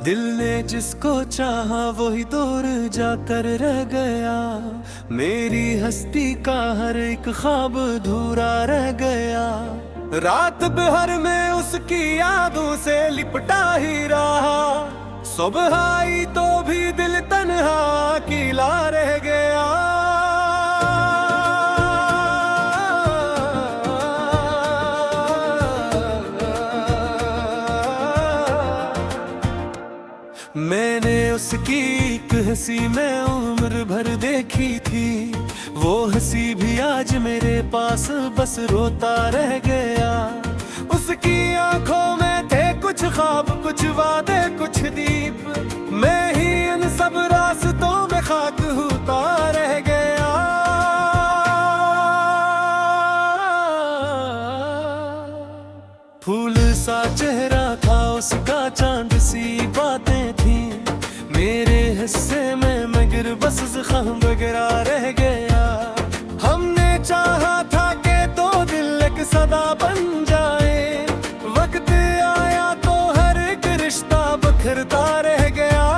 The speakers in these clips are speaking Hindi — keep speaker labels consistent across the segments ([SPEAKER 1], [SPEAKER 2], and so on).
[SPEAKER 1] दिल ने जिसको चाहा वही दूर जाकर रह गया। मेरी हस्ती का हर एक ख्वाब अधूरा रह गया। रात भर में उसकी यादों से लिपटा ही रहा। सुबह आई तो भी दिल तन्हा अकेला रह गया। मैंने उसकी एक हंसी में उम्र भर देखी थी। वो हंसी भी आज मेरे पास बस रोता रह गया। उसकी आंखों में थे कुछ ख्वाब, कुछ वादे, कुछ दीप। मैं ही इन सब रास्तों में खाक होता रह गया। फूल सा चेहरा था उसका, चांद सी बातें थी। मेरे हिस्से में मगर बस ज़ख्म वगैरह रह गया। हमने चाहा था कि दो दिल एक सदा बन जाए। वक्त आया तो हर एक रिश्ता बिखरता रह गया।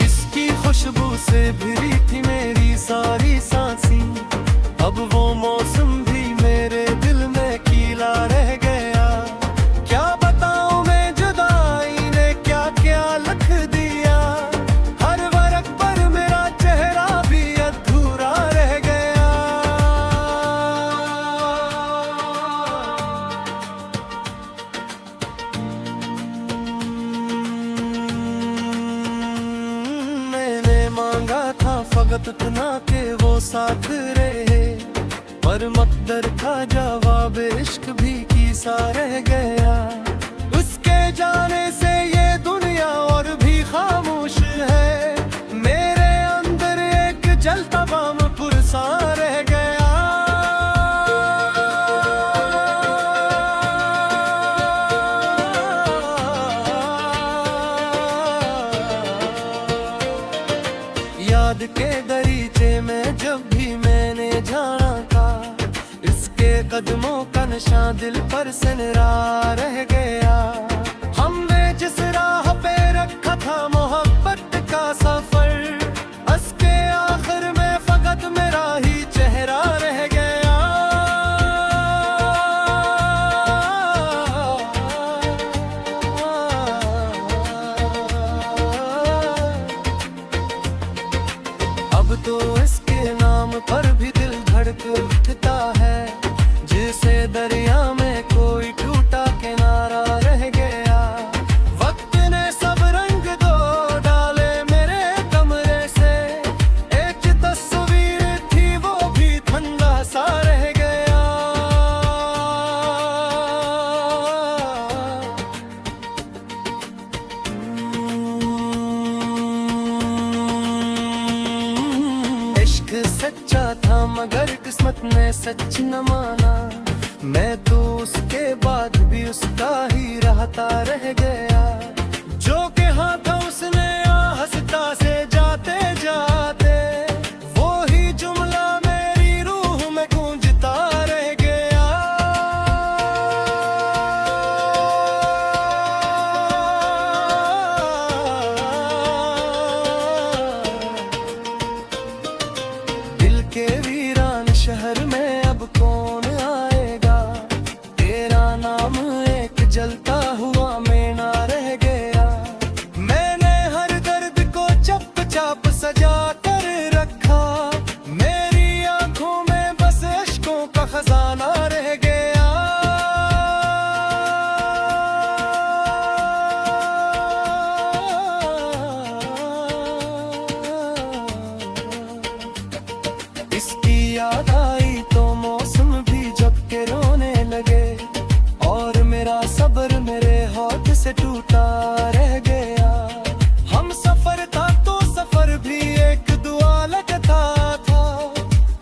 [SPEAKER 1] इसकी खुशबू से भरी थी मेरी सारी सांसी। अब वो मौसम भी मेरे दिल में कीला रह गया। क्या बताऊं मैं, जुदाई ने क्या क्या लिख दिया। हर वर्क पर मेरा चेहरा भी अधूरा रह गया। मैंने मांगा था फकत इतना के वो साथ रहे। पर मकदर का जवाब इश्क भी कीसा रह गया। उसके जाने से ये दुनिया और भी खामोश है। मेरे अंदर एक जलता बम पुरसा रह गया। याद के दरीचे में जब भी मैंने जाना था, इसके कदमों का निशान दिल पर सिनरा रह गया। हमने जिस राह पे रखा था मोहब्बत का सफर, उसके आखिर में फकत मेरा ही चेहरा रह गया। अब तो इसके नाम पर भी दिल धड़क उठता है। जिसे दरिया में कोई टूटा किनारा रह गया। वक्त ने सब रंग दो डाले मेरे कमरे से। एक तस्वीर थी वो भी धुंधला सा रह गया। इश्क सच्चा था मगर किस्मत ने सच न माना। मैं तो उसके बाद भी उसका ही रहता रह गया। जो के हाथ उसने हंसता से जाते जाते, वो ही जुमला मेरी रूह में गूंजता रह गया। दिल के वीरान शहर में अब कौन आएगा। तेरा नाम एक जलता हुआ मेना रह गया। मैंने हर दर्द को चप चाप सजा कर रखा। मेरी आंखों में बस इश्कों का खजाना रह गया। इसकी याद आई तो मौसम भी जब के रोने लगे। और मेरा सब्र मेरे हाथ से टूटा रह गया। हम सफर था तो सफर भी एक दुआ लगता था।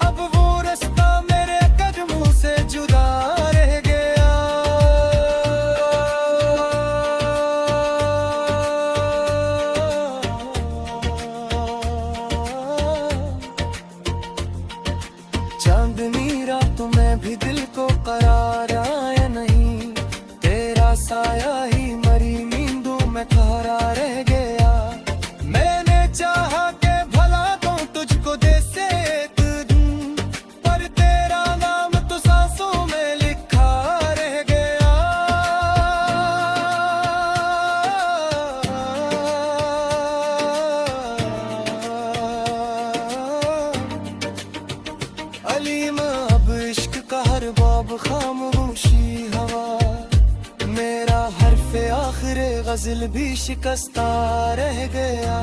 [SPEAKER 1] अब वो रास्ता मेरे कदमों से जुदा भी दिल को करार आया नहीं, तेरा साया ही मरी नींदों में ठहरा रह गया। मैंने चाहा के भला दूं तुझको दे से एक दिन, पर तेरा नाम तो सांसों में लिखा रह गया। अलीम अब इश्क का हर बाब खामोशी हवा, मेरा हर्फ आखिर गजल भी शिकस्ता रह गया।